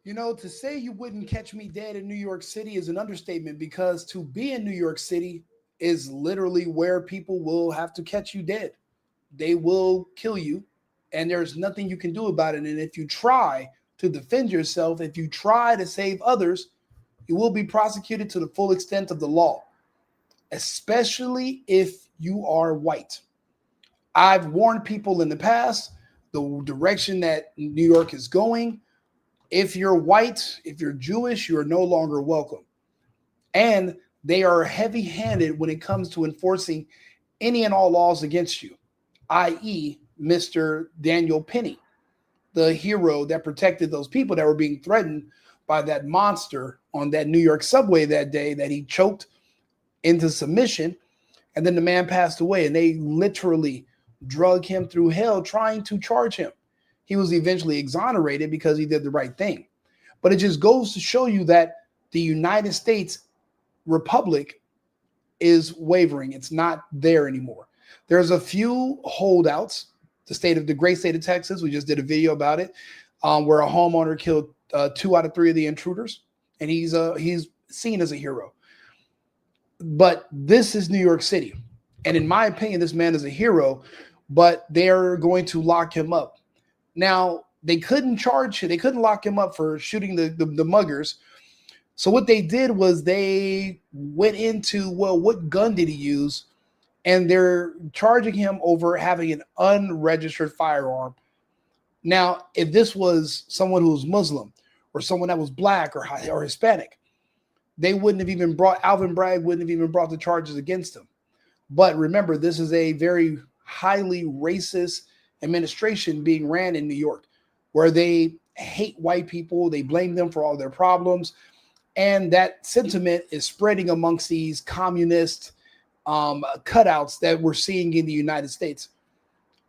To say you wouldn't catch me dead in New York City is an understatement because to be in New York City is literally where people will have to catch you dead. They will kill you, and there's nothing you can do about it. And if you try to defend yourself, if you try to save others, you will be prosecuted to the full extent of the law, especially if you are white. I've warned people in the past the direction that New York is going. If you're white, if you're Jewish, you are no longer welcome. And they are heavy-handed when it comes to enforcing any and all laws against you, i.e., Mr. Daniel Penny, the hero that protected those people that were being threatened by that monster on that New York subway that day that he choked into submission. And then the man passed away, and they literally drug him through hell trying to charge him. He was eventually exonerated because he did the right thing. But it just goes to show you that the United States Republic is wavering. It's not there anymore. There's a few holdouts. The great state of Texas, we just did a video about it, where a homeowner killed 2 out of 3 of the intruders, and he's seen as a hero. But this is New York City. And in my opinion, this man is a hero, but they're going to lock him up. Now, they couldn't charge him. They couldn't lock him up for shooting the muggers. So what they did was they went into, well, what gun did he use? And they're charging him over having an unregistered firearm. Now, if this was someone who was Muslim or someone that was black or Hispanic, they wouldn't have even Alvin Bragg wouldn't have even brought the charges against him. But remember, this is a very highly racist administration being ran in New York, where they hate white people. They blame them for all their problems. And that sentiment is spreading amongst these communist cutouts that we're seeing in the United States.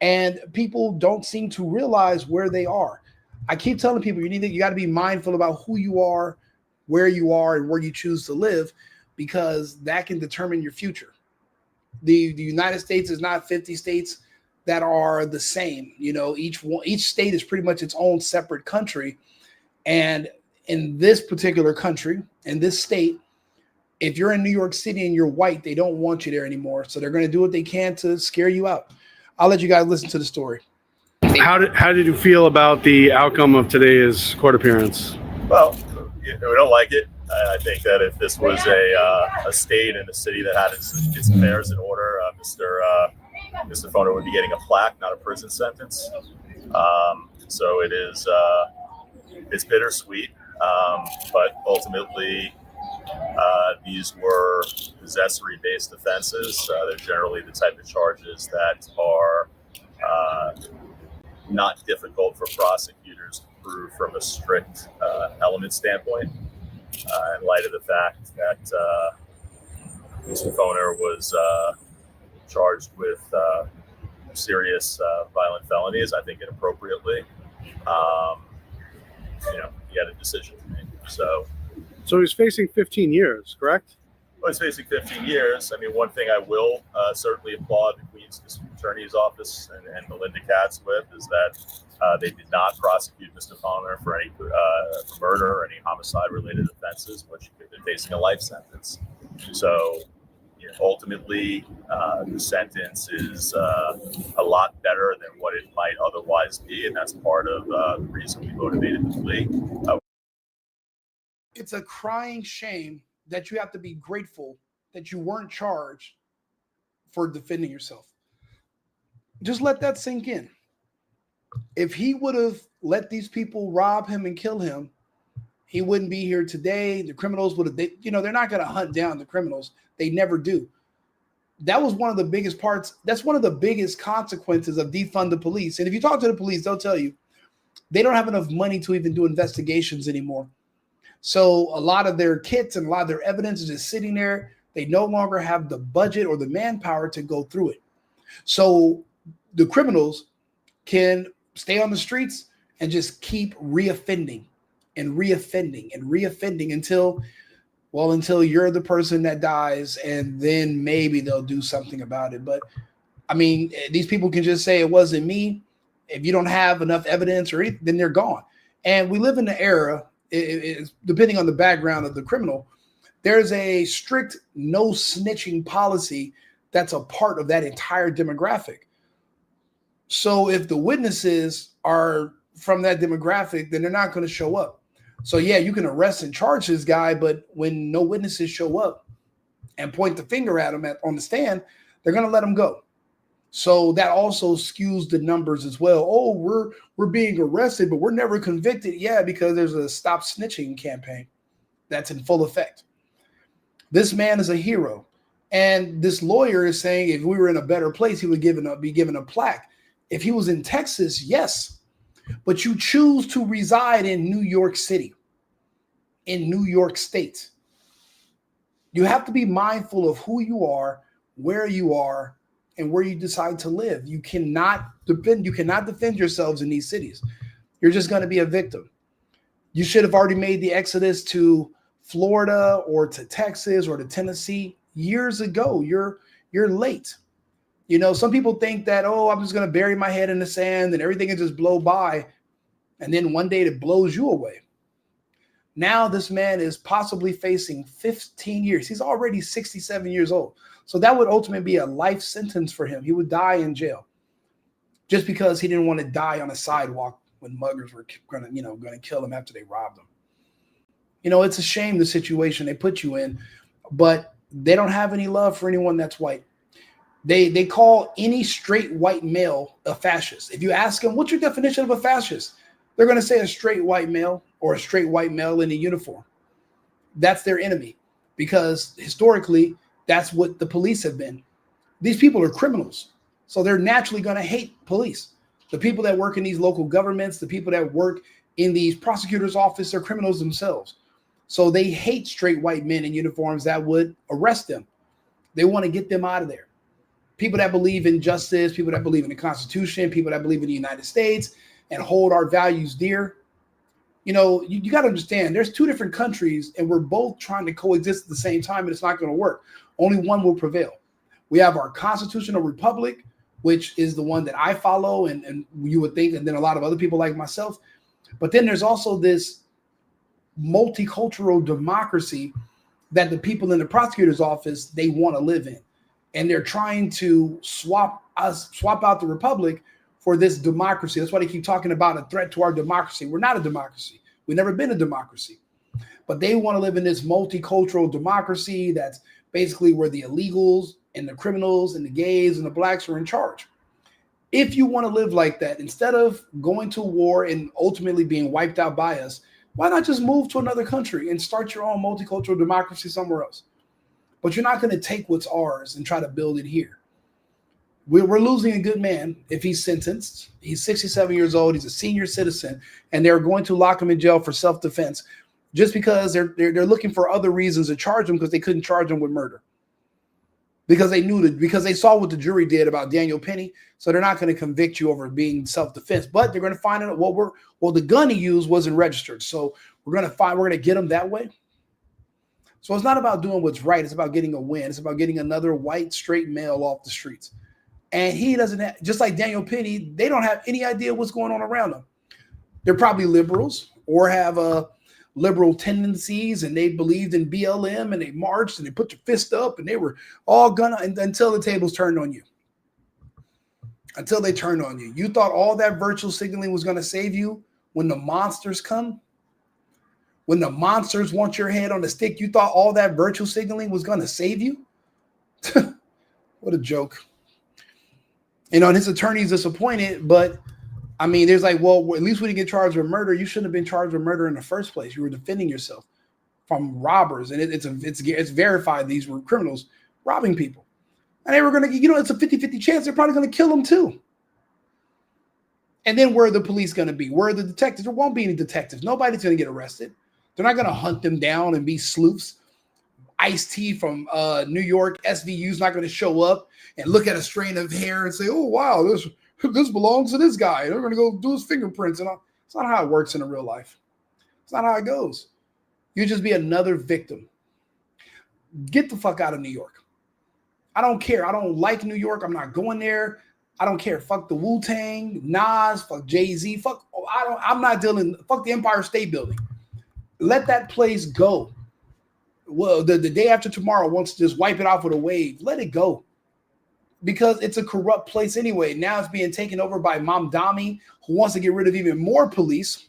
And people don't seem to realize where they are. I keep telling people you got to be mindful about who you are, where you are, and where you choose to live, because that can determine your future. The United States is not 50 states that are the same. Each state is pretty much its own separate country. And in this particular country, in this state, if you're in New York City and you're white, they don't want you there anymore. So they're going to do what they can to scare you out. I'll let you guys listen to the story. How did you feel about the outcome of today's court appearance? Well, we don't like it. I think that if this was a state and a city that had its affairs in order, Mr. Foehner would be getting a plaque, not a prison sentence. So it is it's bittersweet, but ultimately these were possessory-based offenses. They're generally the type of charges that are not difficult for prosecutors to prove from a strict element standpoint. In light of the fact that Mr. Foehner was charged with serious violent felonies, I think inappropriately, he had a decision to make. So he's facing 15 years, correct? Well, he's facing 15 years. I mean, one thing I will certainly applaud the Queen's Attorney's Office and Melinda Katz with is that they did not prosecute Mr. Foehner for any murder or any homicide-related offenses, which he could have been facing a life sentence. So ultimately, the sentence is a lot better than what it might otherwise be, and that's part of the reason we motivated the plea. It's a crying shame that you have to be grateful that you weren't charged for defending yourself. Just let that sink in. If he would have let these people rob him and kill him, he wouldn't be here today. The criminals would have, they're not going to hunt down the criminals. They never do. That was one of the biggest parts. That's one of the biggest consequences of defund the police. And if you talk to the police, they'll tell you they don't have enough money to even do investigations anymore. So a lot of their kits and a lot of their evidence is just sitting there. They no longer have the budget or the manpower to go through it. So the criminals can stay on the streets and just keep reoffending and reoffending and reoffending until you're the person that dies, and then maybe they'll do something about it. But I mean, these people can just say it wasn't me. If you don't have enough evidence or anything, then they're gone. And we live in an era depending on the background of the criminal, there's a strict no snitching policy that's a part of that entire demographic. So if the witnesses are from that demographic, then they're not going to show up. So yeah, you can arrest and charge this guy, but when no witnesses show up and point the finger at him on the stand, they're going to let him go. So that also skews the numbers as well. Oh, we're being arrested, but we're never convicted. Yeah, because there's a stop snitching campaign that's in full effect. This man is a hero. And this lawyer is saying if we were in a better place, he would be given a plaque. If he was in Texas, yes. But you choose to reside in New York City, in New York State. You have to be mindful of who you are, where you are, and where you decide to live. You cannot defend yourselves in these cities. You're just going to be a victim. You should have already made the exodus to Florida or to Texas or to Tennessee years ago. You're late. You know, some people think that, oh, I'm just going to bury my head in the sand and everything can just blow by. And then one day it blows you away. Now this man is possibly facing 15 years. He's already 67 years old. So that would ultimately be a life sentence for him. He would die in jail just because he didn't want to die on a sidewalk when muggers were going to kill him after they robbed him. You know, it's a shame the situation they put you in, but they don't have any love for anyone that's white. They call any straight white male a fascist. If you ask them, what's your definition of a fascist? They're going to say a straight white male or a straight white male in a uniform. That's their enemy because historically, that's what the police have been. These people are criminals. So they're naturally going to hate police. The people that work in these local governments, the people that work in these prosecutors' office are criminals themselves. So they hate straight white men in uniforms that would arrest them. They want to get them out of there. People that believe in justice, people that believe in the Constitution, people that believe in the United States and hold our values dear. You know, you got to understand there's two different countries and we're both trying to coexist at the same time and it's not going to work. Only one will prevail. We have our constitutional republic, which is the one that I follow and you would think, and then a lot of other people like myself. But then there's also this multicultural democracy that the people in the prosecutor's office, they want to live in. And they're trying to swap out the republic for this democracy. That's why they keep talking about a threat to our democracy. We're not a democracy. We've never been a democracy. But they want to live in this multicultural democracy that's basically where the illegals and the criminals and the gays and the blacks are in charge. If you want to live like that, instead of going to war and ultimately being wiped out by us, why not just move to another country and start your own multicultural democracy somewhere else? But you're not going to take what's ours and try to build it here. We're losing a good man if he's sentenced. He's 67 years old. He's a senior citizen, and they're going to lock him in jail for self-defense just because they're looking for other reasons to charge him because they couldn't charge him with murder. Because they saw what the jury did about Daniel Penny, so they're not going to convict you over being self-defense. But they're going to find out the gun he used wasn't registered, so we're going to get him that way. So it's not about doing what's right. It's about getting a win. It's about getting another white straight male off the streets. And he doesn't have, just like Daniel Penny, they don't have any idea what's going on around them. They're probably liberals or have liberal tendencies, and they believed in BLM and they marched and they put their fist up and they were all until the tables turned on you. Until they turned on you. You thought all that virtual signaling was going to save you when the monsters come? When the monsters want your head on the stick, you thought all that virtual signaling was going to save you? What a joke. You know, and his attorney is disappointed, but I mean, there's like, well, at least we didn't get charged with murder. You shouldn't have been charged with murder in the first place. You were defending yourself from robbers, and it's verified these were criminals robbing people. And they were going to, it's a 50-50 chance they're probably going to kill them too. And then where are the police going to be? Where are the detectives? There won't be any detectives. Nobody's going to get arrested. They're not going to hunt them down and be sleuths. Ice-T from New York, SVU's not going to show up and look at a strand of hair and say, oh, wow, this belongs to this guy. They're going to go do his fingerprints. And all. It's not how it works in real life. It's not how it goes. You just be another victim. Get the fuck out of New York. I don't care. I don't like New York. I'm not going there. I don't care. Fuck the Wu-Tang, Nas, fuck Jay-Z. Fuck the Empire State Building. let that place go. Well, the day after tomorrow wants to just wipe it off with a wave. Let it go. Because it's a corrupt place anyway. Now it's being taken over by Mamdani, who wants to get rid of even more police.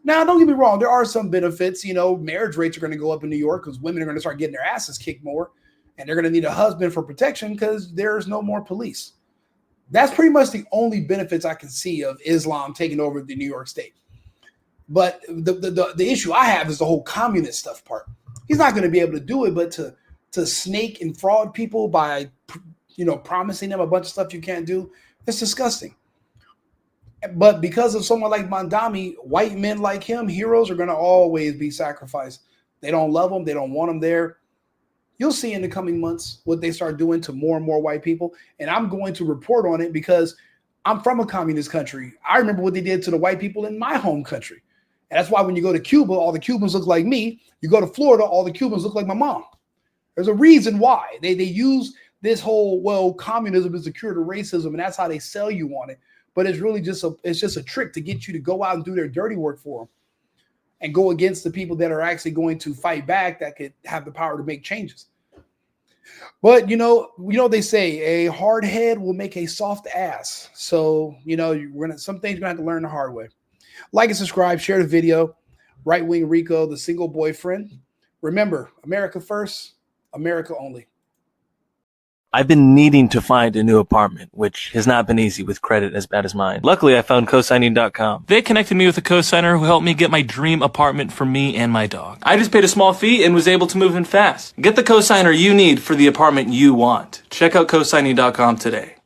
Now, don't get me wrong. There are some benefits. You know, marriage rates are going to go up in New York because women are going to start getting their asses kicked more. And they're going to need a husband for protection because there's no more police. That's pretty much the only benefits I can see of Islam taking over the New York state. But the issue I have is the whole communist stuff part. He's not going to be able to do it, but to snake and fraud people by, you know, promising them a bunch of stuff you can't do, it's disgusting. But because of someone like Mamdani, white men like him, heroes, are going to always be sacrificed. They don't love them. They don't want them there. You'll see in the coming months what they start doing to more and more white people. And I'm going to report on it because I'm from a communist country. I remember what they did to the white people in my home country. And that's why when you go to Cuba, all the Cubans look like me. You go to Florida, all the Cubans look like my mom. There's a reason why. They use this whole, well, communism is the cure to racism, and that's how they sell you on it. But it's really just a trick to get you to go out and do their dirty work for them and go against the people that are actually going to fight back, that could have the power to make changes. But, you know, they say a hard head will make a soft ass. So, you know, some things you're going to have to learn the hard way. Like and subscribe, share the video. Right Wing Rico, the single boyfriend. Remember, America first, America only. I've been needing to find a new apartment, which has not been easy with credit as bad as mine. Luckily, I found cosigning.com. They connected me with a cosigner who helped me get my dream apartment for me and my dog. I just paid a small fee and was able to move in fast. Get the cosigner you need for the apartment you want. Check out cosigning.com today.